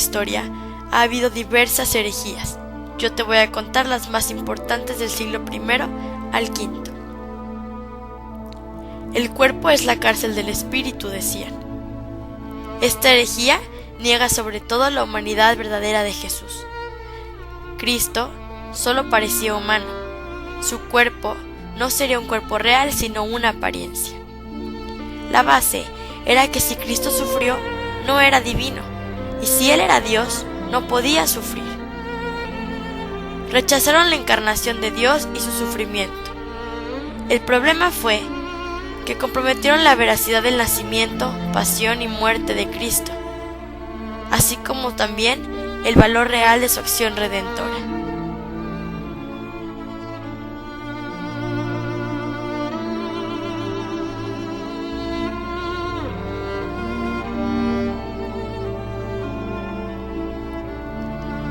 historia ha habido diversas herejías. Yo te voy a contar las más importantes del siglo I al V. El cuerpo es la cárcel del espíritu, decían. Esta herejía niega sobre todo la humanidad verdadera de Jesús. Cristo solo parecía humano. Su cuerpo no sería un cuerpo real, sino una apariencia. La base era que si Cristo sufrió, no era divino, y si Él era Dios, no podía sufrir. Rechazaron la encarnación de Dios y su sufrimiento. El problema fue que comprometieron la veracidad del nacimiento, pasión y muerte de Cristo, así como también el valor real de su acción redentora.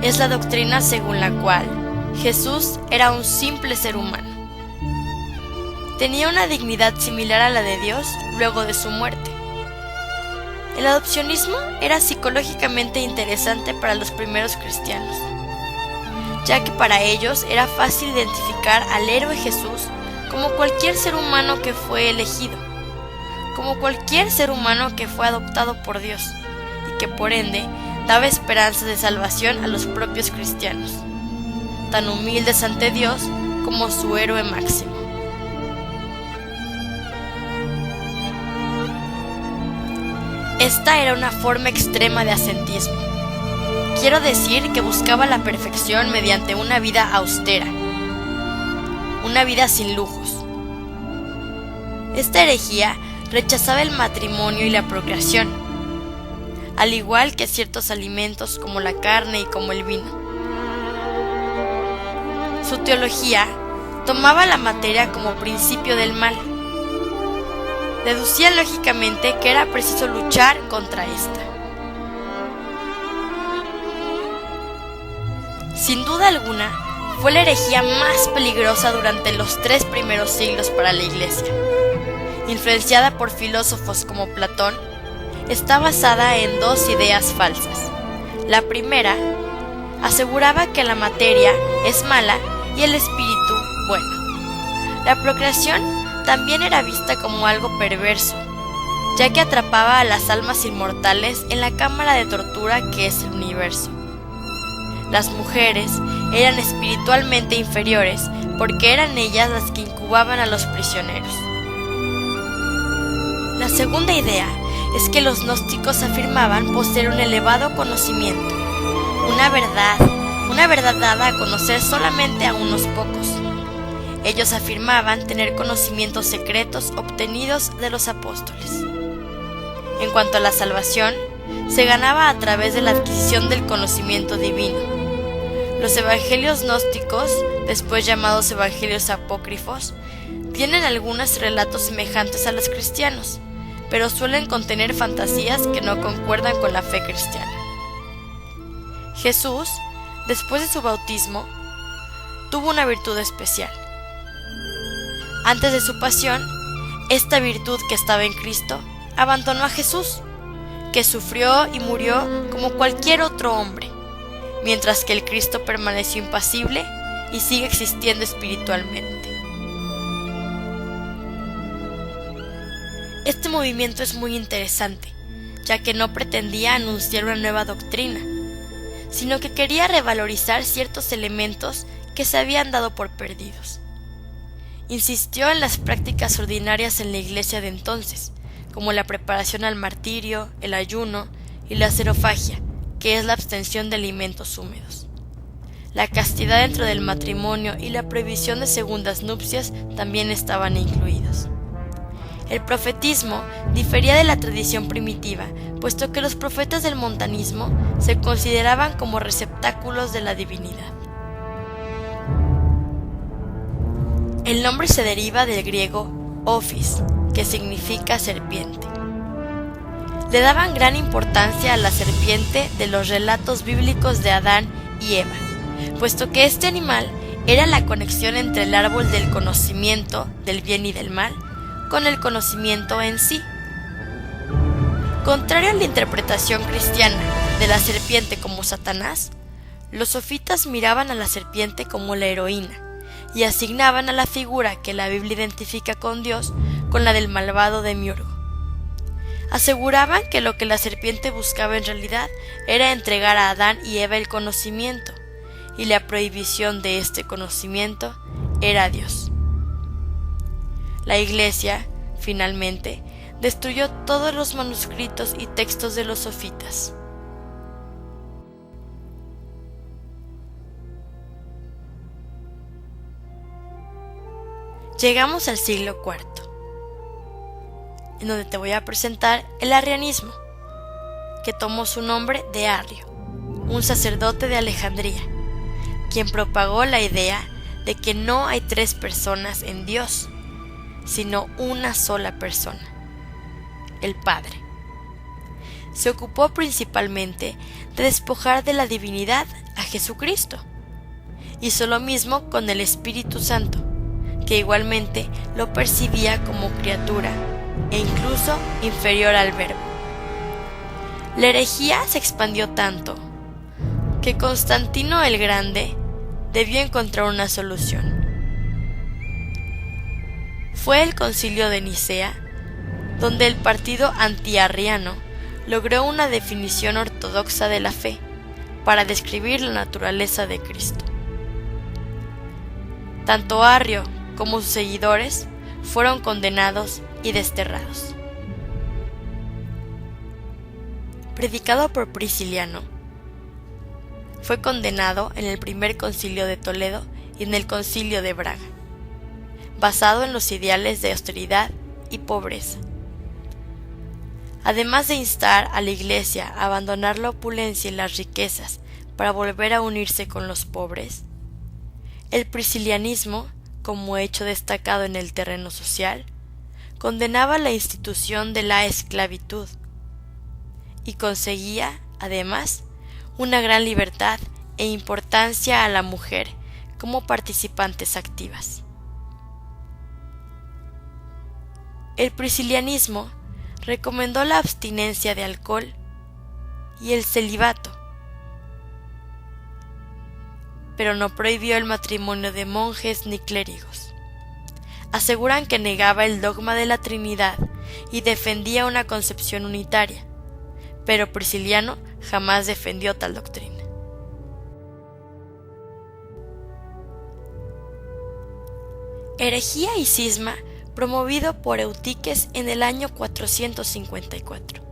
Es la doctrina según la cual Jesús era un simple ser humano. Tenía una dignidad similar a la de Dios luego de su muerte. El adopcionismo era psicológicamente interesante para los primeros cristianos, ya que para ellos era fácil identificar al héroe Jesús como cualquier ser humano que fue elegido, como cualquier ser humano que fue adoptado por Dios y que por ende daba esperanzas de salvación a los propios cristianos, tan humildes ante Dios como su héroe máximo. Esta era una forma extrema de ascetismo. Quiero decir que buscaba la perfección mediante una vida austera, una vida sin lujos. Esta herejía rechazaba el matrimonio y la procreación, al igual que ciertos alimentos como la carne y como el vino. Su teología tomaba la materia como principio del mal. Deducía lógicamente que era preciso luchar contra esta. Sin duda alguna, fue la herejía más peligrosa durante los 3 primeros siglos para la Iglesia. Influenciada por filósofos como Platón, está basada en 2 ideas falsas. La primera aseguraba que la materia es mala y el espíritu bueno. La procreación también era vista como algo perverso, ya que atrapaba a las almas inmortales en la cámara de tortura que es el universo. Las mujeres eran espiritualmente inferiores porque eran ellas las que incubaban a los prisioneros. La segunda idea es que los gnósticos afirmaban poseer un elevado conocimiento, una verdad dada a conocer solamente a unos pocos. Ellos afirmaban tener conocimientos secretos obtenidos de los apóstoles. En cuanto a la salvación, se ganaba a través de la adquisición del conocimiento divino. Los evangelios gnósticos, después llamados evangelios apócrifos, tienen algunos relatos semejantes a los cristianos, pero suelen contener fantasías que no concuerdan con la fe cristiana. Jesús, después de su bautismo, tuvo una virtud especial. Antes de su pasión, esta virtud que estaba en Cristo abandonó a Jesús, que sufrió y murió como cualquier otro hombre, mientras que el Cristo permaneció impasible y sigue existiendo espiritualmente. Este movimiento es muy interesante, ya que no pretendía anunciar una nueva doctrina, sino que quería revalorizar ciertos elementos que se habían dado por perdidos. Insistió en las prácticas ordinarias en la iglesia de entonces, como la preparación al martirio, el ayuno y la serofagia, que es la abstención de alimentos húmedos. La castidad dentro del matrimonio y la prohibición de segundas nupcias también estaban incluidos. El profetismo difería de la tradición primitiva, puesto que los profetas del montanismo se consideraban como receptáculos de la divinidad. El nombre se deriva del griego ophis, que significa serpiente. Le daban gran importancia a la serpiente de los relatos bíblicos de Adán y Eva, puesto que este animal era la conexión entre el árbol del conocimiento del bien y del mal con el conocimiento en sí. Contrario a la interpretación cristiana, de la serpiente como Satanás, los sofitas miraban a la serpiente como la heroína y asignaban a la figura que la Biblia identifica con Dios con la del malvado demiurgo. Aseguraban que lo que la serpiente buscaba en realidad era entregar a Adán y Eva el conocimiento, y la prohibición de este conocimiento era Dios. La Iglesia, finalmente, destruyó todos los manuscritos y textos de los sofitas. Llegamos al siglo IV, en donde te voy a presentar el arrianismo, que tomó su nombre de Arrio, un sacerdote de Alejandría, quien propagó la idea de que no hay tres personas en Dios, sino una sola persona, el Padre. Se ocupó principalmente de despojar de la divinidad a Jesucristo. Hizo lo mismo con el Espíritu Santo, que igualmente lo percibía como criatura e incluso inferior al Verbo. La herejía se expandió tanto que Constantino el Grande debió encontrar una solución. Fue el Concilio de Nicea, donde el partido antiarriano logró una definición ortodoxa de la fe para describir la naturaleza de Cristo. Tanto Arrio como sus seguidores fueron condenados y desterrados. Predicado por Prisciliano, fue condenado en el primer concilio de Toledo y en el concilio de Braga, basado en los ideales de austeridad y pobreza. Además de instar a la Iglesia a abandonar la opulencia y las riquezas para volver a unirse con los pobres, el priscilianismo, como hecho destacado en el terreno social, condenaba la institución de la esclavitud y conseguía, además, una gran libertad e importancia a la mujer como participantes activas. El priscilianismo recomendó la abstinencia de alcohol y el celibato, pero no prohibió el matrimonio de monjes ni clérigos. Aseguran que negaba el dogma de la Trinidad y defendía una concepción unitaria, pero Prisciliano jamás defendió tal doctrina. Herejía y cisma promovido por Eutiques en el año 454.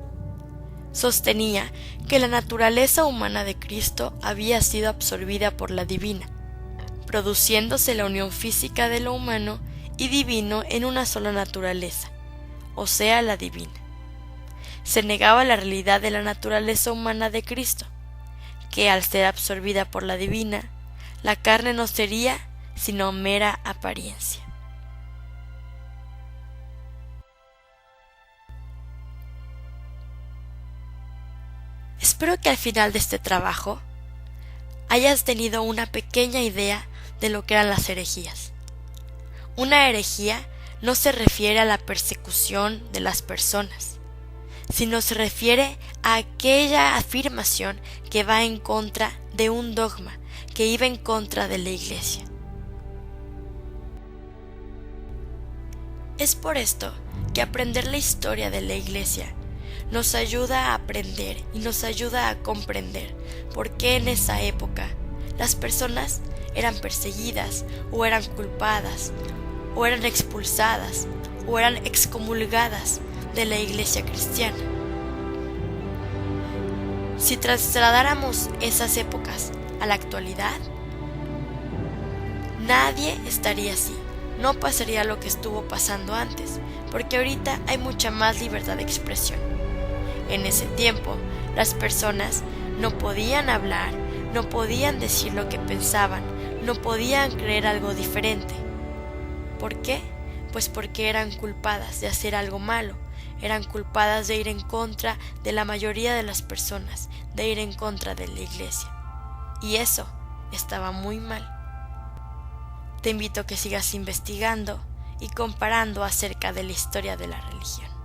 Sostenía que la naturaleza humana de Cristo había sido absorbida por la divina, produciéndose la unión física de lo humano y divino en una sola naturaleza, o sea, la divina. Se negaba la realidad de la naturaleza humana de Cristo, que al ser absorbida por la divina, la carne no sería sino mera apariencia. Espero que al final de este trabajo hayas tenido una pequeña idea de lo que eran las herejías. Una herejía no se refiere a la persecución de las personas, sino se refiere a aquella afirmación que va en contra de un dogma, que iba en contra de la Iglesia. Es por esto que aprender la historia de la Iglesia nos ayuda a aprender y nos ayuda a comprender por qué en esa época las personas eran perseguidas o eran culpadas o eran expulsadas o eran excomulgadas de la Iglesia cristiana. Si trasladáramos esas épocas a la actualidad, nadie estaría así, no pasaría lo que estuvo pasando antes, porque ahorita hay mucha más libertad de expresión. En ese tiempo, las personas no podían hablar, no podían decir lo que pensaban, no podían creer algo diferente. ¿Por qué? Pues porque eran culpadas de hacer algo malo, eran culpadas de ir en contra de la mayoría de las personas, de ir en contra de la Iglesia. Y eso estaba muy mal. Te invito a que sigas investigando y comparando acerca de la historia de la religión.